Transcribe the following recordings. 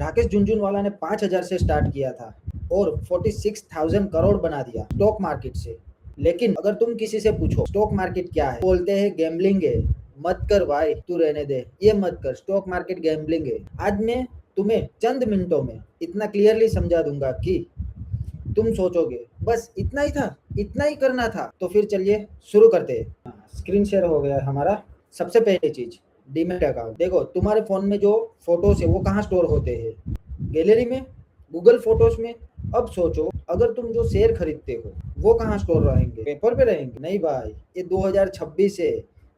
राकेश झुनझुनवाला ने 5,000 से स्टार्ट किया था और 46,000 करोड़ बना दिया स्टॉक मार्केट से। लेकिन अगर तुम किसी से पूछो स्टॉक मार्केट क्या है, बोलते हैं गैम्बलिंग है। मत कर भाई, तू रहने दे, ये मत कर, स्टॉक मार्केट गैम्बलिंग है। आज मैं तुम्हें चंद मिनटों में इतना क्लियरली समझा दूंगा कि तुम सोचोगे बस इतना ही था, इतना ही करना था। तो फिर चलिए शुरू करते हैं। स्क्रीन शेयर हो गया हमारा। सबसे पहली चीज, डीमैट अकाउंट। देखो तुम्हारे फोन में जो फोटोज है वो कहाँ स्टोर होते हैं? गैलरी में, गूगल फोटोज में। अब सोचो अगर तुम जो शेयर खरीदते हो वो कहाँ स्टोर रहेंगे? पेपर पे रहेंगे? नहीं भाई, ये 2026 है,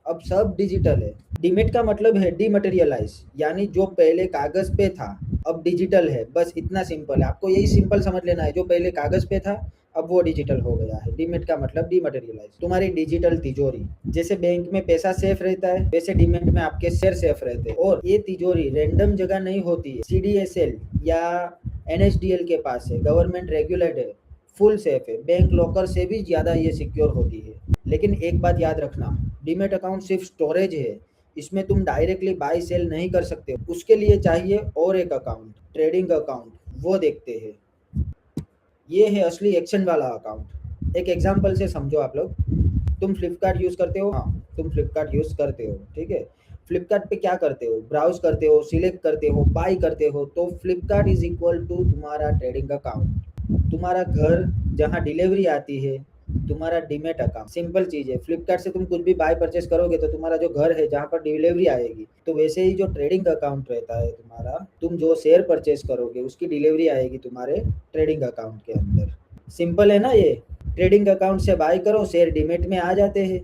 अब सब डिजिटल है। डीमेट का मतलब है डीमटेरियलाइज, यानी जो पहले कागज पे था अब डिजिटल है। बस इतना सिंपल है, आपको यही सिंपल समझ लेना है। जो पहले कागज पे था अब वो डिजिटल हो गया है। डीमेट का मतलब डीमटेरियलाइज, तुम्हारी डिजिटल तिजोरी। जैसे बैंक में पैसा सेफ रहता है वैसे डीमेट में आपके शेयर सेफ रहते हैं। और ये तिजोरी रैंडम जगह नहीं होती है। सीडीएसएल या एनएसडीएल के पास है, गवर्नमेंट रेगुलेटेड है, फुल सेफ है। बैंक लॉकर से भी ज्यादा ये सिक्योर होती है। लेकिन एक बात याद रखना, डीमेट अकाउंट सिर्फ स्टोरेज है, इसमें तुम डायरेक्टली बाय सेल नहीं कर सकते। उसके लिए चाहिए और एक अकाउंट, ट्रेडिंग अकाउंट, वो देखते हैं। ये है असली एक्शन वाला अकाउंट। एक एग्जांपल से समझो आप लोग। तुम फ्लिपकार्ट यूज करते हो? हाँ, तुम फ्लिपकार्ट यूज करते हो, ठीक है। फ्लिपकार्ट पे क्या करते हो? ब्राउज करते हो, सिलेक्ट करते हो, बाय करते हो। तो फ्लिपकार्ट इज इक्वल टू तुम्हारा ट्रेडिंग अकाउंट। तुम्हारा घर जहाँ डिलीवरी आती है, तुम्हारा डीमेट अकाउंट। सिंपल चीज है। फ्लिपकार्ट से तुम कुछ भी बाय परचेस करोगे तो तुम्हारा जो घर है जहाँ पर डिलीवरी आएगी, तो वैसे ही जो ट्रेडिंग अकाउंट रहता है तुम्हारा, तुम जो शेयर परचेस करोगे उसकी डिलीवरी आएगी तुम्हारे ट्रेडिंग अकाउंट के अंदर। सिंपल है ना ये? ट्रेडिंग अकाउंट से बाय करो, शेयर डीमेट में आ जाते हैं।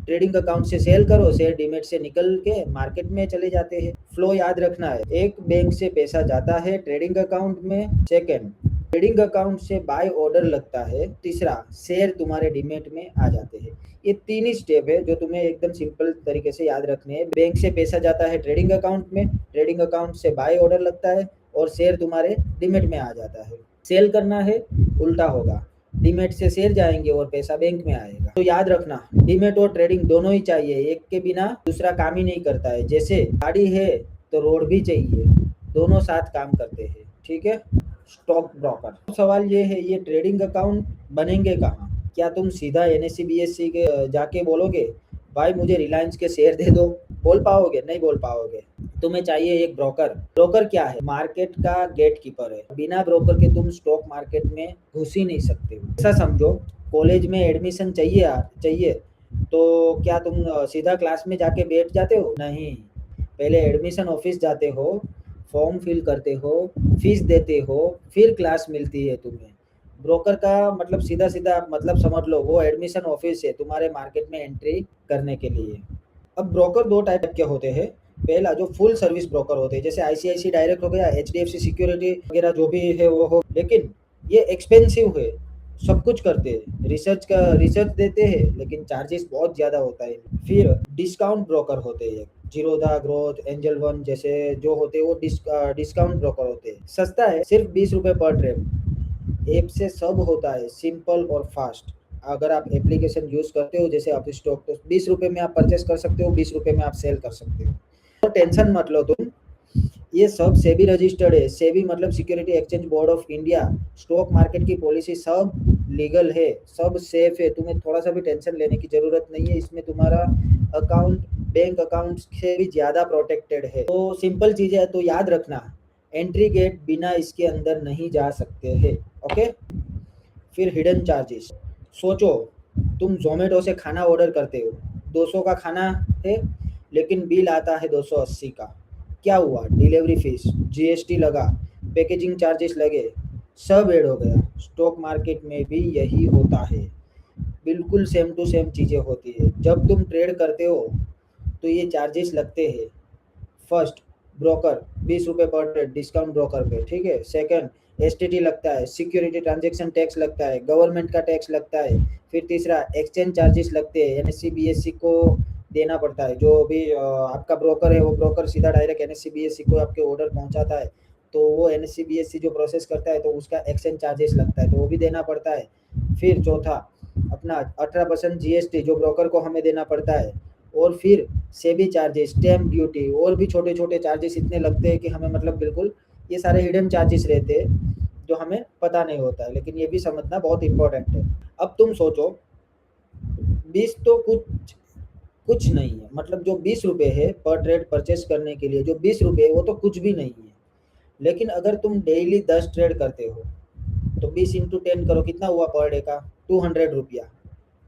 ट्रेडिंग अकाउंट से सेल करो, शेयर डीमेट से निकल के मार्केट में चले जाते हैं। फ्लो याद रखना है, एक बैंक से पैसा जाता है ट्रेडिंग अकाउंट में, सेकंड ट्रेडिंग अकाउंट से बाय ऑर्डर लगता है, तीसरा शेयर तुम्हारे डीमेट में आ जाते हैं। ये तीन ही स्टेप है जो तुम्हें एकदम सिंपल तरीके से याद रखने हैं। बैंक से पैसा जाता है ट्रेडिंग अकाउंट में, ट्रेडिंग अकाउंट से बाय ऑर्डर लगता है और शेयर तुम्हारे डीमेट में आ जाता है। सेल करना है उल्टा होगा, डीमेट से शेयर जाएंगे और पैसा बैंक में आएगा। तो याद रखना, डीमेट और ट्रेडिंग दोनों ही चाहिए, एक के बिना दूसरा काम ही नहीं करता है। जैसे गाड़ी है तो रोड भी चाहिए, दोनों साथ काम करते हैं, ठीक है। Stock broker. सवाल ये है, ये ट्रेडिंग अकाउंट बनेंगे कहाँ? क्या तुम सीधा एनएससी बीएससी के जाके बोलोगे भाई मुझे रिलायंस के शेयर दे दो? बोल पाओगे? नहीं बोल पाओगे। तुम्हें चाहिए एक ब्रोकर। ब्रोकर क्या है? मार्केट का गेट कीपर है। बिना ब्रोकर के तुम स्टॉक मार्केट में घुस ही नहीं सकते हो। ऐसा समझो, कॉलेज में एडमिशन चाहिए तो क्या तुम सीधा क्लास में जाके बैठ जाते हो? नहीं, पहले एडमिशन ऑफिस जाते हो, फॉर्म फिल करते हो, फीस देते हो, फिर क्लास मिलती है तुम्हें। ब्रोकर का मतलब सीधा सीधा आप मतलब समझ लो, वो एडमिशन ऑफिस है तुम्हारे मार्केट में एंट्री करने के लिए। अब ब्रोकर दो टाइप के होते हैं। पहला जो फुल सर्विस ब्रोकर होते हैं, जैसे आईसीआईसी डायरेक्ट हो गया, एचडीएफसी सिक्योरिटी वगैरह जो भी है वो हो। लेकिन ये एक्सपेंसिव है, सब कुछ करते हैं, रिसर्च देते हैं लेकिन चार्जेस बहुत ज्यादा होता है। फिर डिस्काउंट ब्रोकर होते हैं, जीरोधा, ग्रोथ, एंजल वन जैसे जो होते हैं वो डिस्काउंट ब्रोकर होते हैं। सस्ता है, सिर्फ 20 रुपए पर ट्रेड। ऐप से सब होता है सिंपल और फास्ट। अगर आप एप्लीकेशन यूज करते हो जैसे आप स्टॉक, तो 20 रुपए में आप परचेस कर सकते हो, 20 रुपए में आप सेल कर सकते हो। तो टेंशन मत लो तुम, ये सब सेबी रजिस्टर्ड है। सेबी मतलब security exchange board of India. Stock market की पॉलिसी सब लीगल है, सब सेफ है। तुम्हें थोड़ा सा भी टेंशन लेने की जरूरत नहीं है। इसमें तुम्हारा अकाउंट बैंक अकाउंट से भी ज्यादा प्रोटेक्टेड है। तो सिंपल चीज है, तो याद रखना, एंट्री गेट बिना इसके अंदर नहीं जा सकते हैं, ओके। फिर हिडन चार्जेस। सोचो तुम जोमेटो से खाना ऑर्डर करते हो, 200 का खाना है लेकिन बिल आता है 280 का। क्या हुआ? डिलीवरी फीस, जीएसटी लगा, पैकेजिंग चार्जेस लगे, सब ऐड हो गया। स्टॉक मार्केट में भी यही होता है, बिल्कुल सेम टू सेम चीज़ें होती है। जब तुम ट्रेड करते हो तो ये चार्जेस लगते हैं। फर्स्ट, ब्रोकर 20 रुपये पर ट्रेड, डिस्काउंट ब्रोकर पे, ठीक है। सेकंड, एसटीटी लगता है, सिक्योरिटी ट्रांजेक्शन टैक्स लगता है, गवर्नमेंट का टैक्स लगता है। फिर तीसरा, एक्सचेंज चार्जेस लगते हैं, एनएससी बीएससी को देना पड़ता है। जो भी आपका ब्रोकर है वो ब्रोकर सीधा डायरेक्ट एनएससी बीएससी को आपके ऑर्डर पहुंचाता है, तो वो एनएससी बीएससी जो प्रोसेस करता है तो उसका एक्सचेंज चार्जेस लगता है, तो वो भी देना पड़ता है। फिर चौथा, अपना 18% जीएसटी जो ब्रोकर को हमें देना पड़ता है। और फिर सेबी चार्जेस, स्टैम्प ड्यूटी और भी छोटे छोटे चार्जेस इतने लगते हैं कि हमें मतलब बिल्कुल ये सारे हिडन चार्जेस रहते हैं जो हमें पता नहीं होता है, लेकिन ये भी समझना बहुत इंपॉर्टेंट है। अब तुम सोचो, 20 तो कुछ कुछ नहीं है, मतलब जो 20 रुपये है पर ट्रेड परचेस करने के लिए, जो 20 रुपये वो तो कुछ भी नहीं है। लेकिन अगर तुम डेली 10 ट्रेड करते हो तो 20 × 10 करो, कितना हुआ पर डे का? 200 रुपया,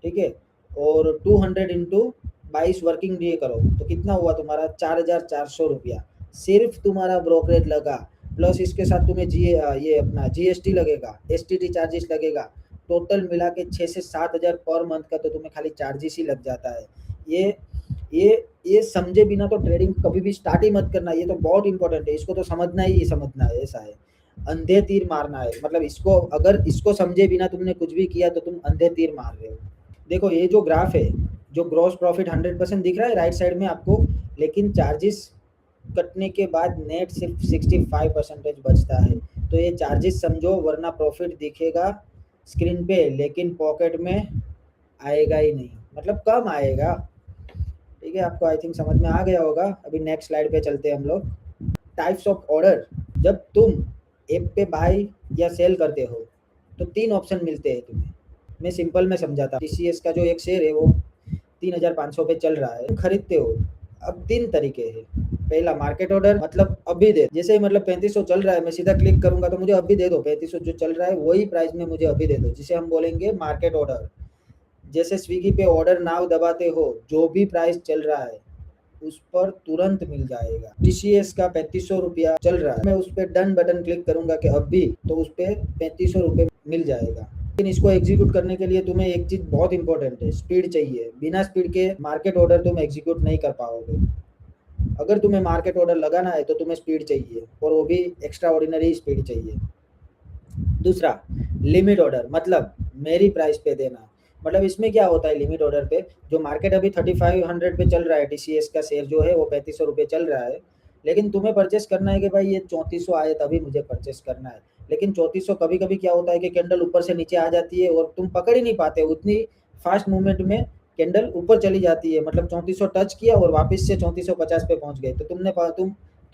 ठीक है। और 200 × 22 वर्किंग डे करो तो कितना हुआ तुम्हारा? 4400 रुपया। सिर्फ तुम्हारा ब्रोकरेज लगा, प्लस इसके साथ तुम्हें ये अपना जीएसटी लगेगा, एसटीटी चार्जेस लगेगा, टोटल मिला के 6 से 7 हज़ार पर मंथ का तो तुम्हें खाली चार्जेस ही लग जाता है। ये ये समझे बिना तो ट्रेडिंग कभी भी स्टार्ट ही मत करना। ये तो बहुत इंपॉर्टेंट है, इसको तो समझना ही समझना है, ऐसा है। अंधे तीर मारना है, मतलब इसको अगर इसको समझे बिना तुमने कुछ भी किया तो तुम अंधे तीर मार रहे हो। देखो ये जो ग्राफ है, जो ग्रॉस प्रॉफिट 100% दिख रहा है राइट साइड में आपको, लेकिन चार्जेस कटने के बाद नेट सिर्फ 65% बचता है। तो ये चार्जेस समझो, वरना प्रॉफिट दिखेगा स्क्रीन पे लेकिन पॉकेट में आएगा ही नहीं, मतलब कम आएगा। ठीक है, आपको आई थिंक समझ में आ गया होगा। अभी नेक्स्ट स्लाइड पे चलते हैं हम लोग। Types of order. जब तुम ऐप पे बाय या सेल करते हो तो 3 ऑप्शन मिलते हैं तुम्हें। मैं सिंपल में समझाता हूँ। टीसीएस का जो एक शेयर है वो 3500 पे चल रहा है, तुम खरीदते हो। अब 3 तरीके हैं। पहला मार्केट ऑर्डर, मतलब अभी दे, जैसे ही मतलब 3500 चल रहा है मैं सीधा क्लिक करूंगा तो मुझे अभी दे दो, 3500 जो चल रहा है वही प्राइस में मुझे अभी दे दो, जिसे हम बोलेंगे मार्केट ऑर्डर। जैसे स्विगी पे ऑर्डर नाउ दबाते हो, जो भी प्राइस चल रहा है उस पर तुरंत मिल जाएगा। टीसीएस का 3500 रुपया चल रहा है, मैं उस पर डन बटन क्लिक करूंगा कि अभी, तो उस पर 3500 रुपये मिल जाएगा। लेकिन इसको एग्जीक्यूट करने के लिए तुम्हें एक चीज बहुत इंपॉर्टेंट है, स्पीड चाहिए। बिना स्पीड के मार्केट ऑर्डर तुम एग्जीक्यूट नहीं कर पाओगे। अगर तुम्हें मार्केट ऑर्डर लगाना है तो तुम्हें स्पीड चाहिए, और वो भी एक्स्ट्रा ऑर्डिनरी स्पीड चाहिए। दूसरा लिमिट ऑर्डर, मतलब मेरी प्राइस पे देना। मतलब इसमें क्या होता है लिमिट ऑर्डर पे, जो मार्केट अभी 3500 पे चल रहा है, टीसीएस का शेयर जो है वो 3500 रुपये चल रहा है, लेकिन तुम्हें परचेस करना है कि भाई ये 3400 आए तभी मुझे परचेस करना है। लेकिन 3400 कभी कभी क्या होता है कि कैंडल ऊपर से नीचे आ जाती है और तुम पकड़ ही नहीं पाते, उतनी फास्ट मूवमेंट में कैंडल ऊपर चली जाती है। मतलब 3400 टच किया और वापस से 3450 पे पहुंच गए, तो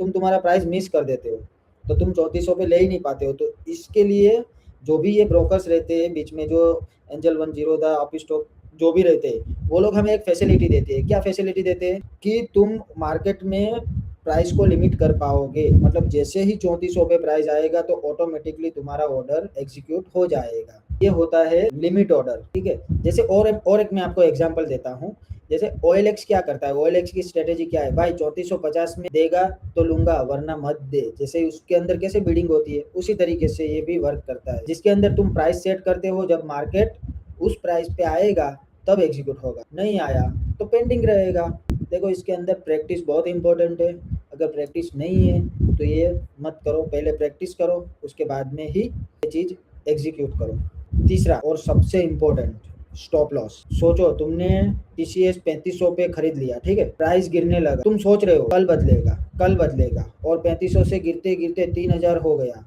तुम्हारा प्राइस मिस कर देते हो, तो तुम 3400 पे ले ही नहीं पाते हो। तो इसके लिए जो भी ये ब्रोकर्स रहते हैं बीच में, जो एंजल 10 द अप स्टॉक जो भी रहते हैं, वो लोग हमें एक फैसिलिटी देते हैं। क्या फैसिलिटी देते हैं? कि तुम मार्केट में प्राइस को लिमिट कर पाओगे, मतलब जैसे ही 3400 पे प्राइस आएगा तो ऑटोमेटिकली तुम्हारा ऑर्डर एग्जीक्यूट हो जाएगा। ये होता है लिमिट ऑर्डर, ठीक है। जैसे और एक मैं आपको एग्जांपल देता हूँ। जैसे OLX क्या करता है, OLX की स्ट्रेटेजी क्या है? भाई 3450 में देगा तो लूंगा, वरना मत दे। जैसे उसके अंदर कैसे बिडिंग होती है, उसी तरीके से ये भी वर्क करता है, जिसके अंदर तुम प्राइस सेट करते हो, जब मार्केट उस प्राइस पे आएगा तब एग्जीक्यूट होगा, नहीं आया तो पेंडिंग रहेगा। देखो इसके अंदर प्रैक्टिस बहुत इंपॉर्टेंट है। अगर प्रैक्टिस नहीं है तो ये मत करो, पहले प्रैक्टिस करो उसके बाद में ही ये चीज एग्जीक्यूट करो। तीसरा और सबसे इम्पोर्टेंट, स्टॉप लॉस। सोचो तुमने टीसीएस 3500 पे खरीद लिया, ठीक है, प्राइस गिरने लगा, तुम सोच रहे हो कल बदलेगा कल बदलेगा, और 3500 से गिरते गिरते 3000 हो गया,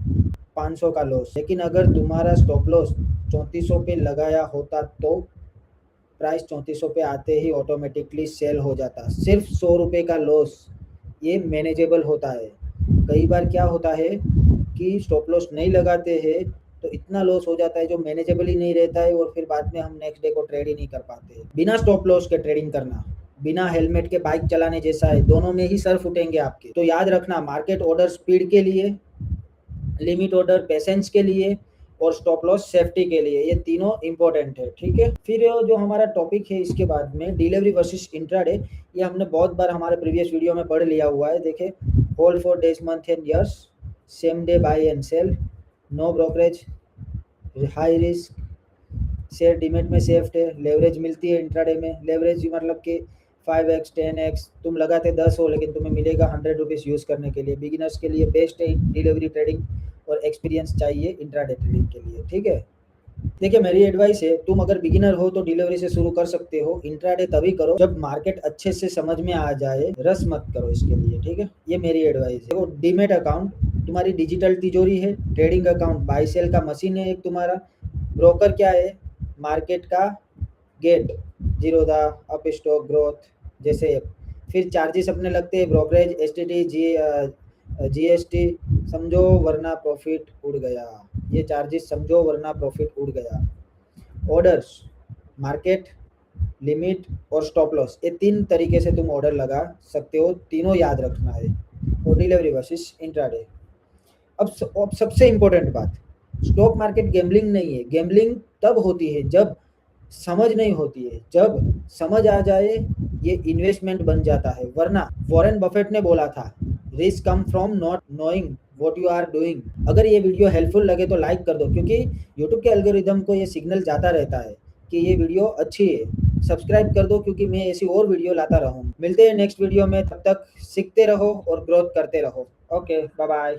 500 का लॉस। लेकिन अगर तुम्हारा स्टॉप लॉस 3400 पे लगाया होता तो प्राइस 3400 पे आते ही ऑटोमेटिकली सेल हो जाता। सिर्फ 100 रुपये का लॉस ये मैनेजेबल होता है। कई बार क्या होता है कि स्टॉप लॉस नहीं लगाते हैं तो इतना लॉस हो जाता है जो मैनेजेबल ही नहीं रहता है, और फिर बाद में हम नेक्स्ट डे को ट्रेड ही नहीं कर पाते। बिना स्टॉप लॉस के ट्रेडिंग करना बिना हेलमेट के बाइक चलाने जैसा है, दोनों में ही सर फूटेंगे आपके। तो याद रखना, मार्केट ऑर्डर स्पीड के लिए, लिमिट ऑर्डर पेशेंस के लिए, और स्टॉप लॉस सेफ्टी के लिए, ये तीनों इंपॉर्टेंट है, ठीक है। फिर जो हमारा टॉपिक है इसके बाद में डिलीवरी वर्सेस इंट्राडे, ये हमने बहुत बार हमारे प्रीवियस वीडियो में पढ़ लिया हुआ है। देखे, hold for days month and years, same day buy and sell, no brokerage, high risk, share demat में सेफ्ट है, लेवरेज मिलती है इंट्राडे में। लेवरेज मतलब कि 5x 10x, तुम लगाते 10 हो लेकिन तुम्हें मिलेगा 100 रुपीज़ यूज़ करने के लिए। बिगिनर्स के लिए बेस्ट है डिलीवरी ट्रेडिंग, और एक्सपीरियंस चाहिए इंट्राडे ट्रेडिंग के लिए, ठीक है। देखिए मेरी एडवाइस है, तुम अगर बिगिनर हो तो डिलीवरी से शुरू कर सकते हो, इंट्राडे तभी करो जब मार्केट अच्छे से समझ में आ जाए, रस मत करो इसके लिए, ठीक है। ये मेरी एडवाइस है। देखो डीमेट अकाउंट तुम्हारी डिजिटल तिजोरी है, ट्रेडिंग अकाउंट बाय सेल का मशीन है एक तुम्हारा, ब्रोकर क्या है? मार्केट का gate, Zerodha, Upstox, growth जैसे। फिर चार्जेस अपने लगते हैं, ब्रोकरेज, एसटीटी, जीएसटी, समझो वरना प्रॉफिट उड़ गया। ये चार्जेस समझो वरना प्रॉफिट उड़ गया। ऑर्डर्स, मार्केट, लिमिट और स्टॉप लॉस, ये 3 तरीके से तुम ऑर्डर लगा सकते हो, तीनों याद रखना है। और डिलीवरी वर्सेस इंट्राडे। अब सबसे इंपॉर्टेंट बात, स्टॉक मार्केट गैम्बलिंग नहीं है। गैम्बलिंग तब होती है जब समझ नहीं होती है, जब समझ आ जाए ये इन्वेस्टमेंट बन जाता है। वरना वॉरेन बफेट ने बोला था, risk come from not knowing what you are doing. अगर ये वीडियो हेल्पफुल लगे तो लाइक कर दो, क्योंकि यूट्यूब के एल्गोरिदम को ये सिग्नल जाता रहता है कि ये वीडियो अच्छी है। सब्सक्राइब कर दो क्योंकि मैं ऐसी और वीडियो लाता रहूँ। मिलते हैं नेक्स्ट वीडियो में, तब तक सीखते रहो और ग्रोथ करते रहो। Okay, bye bye.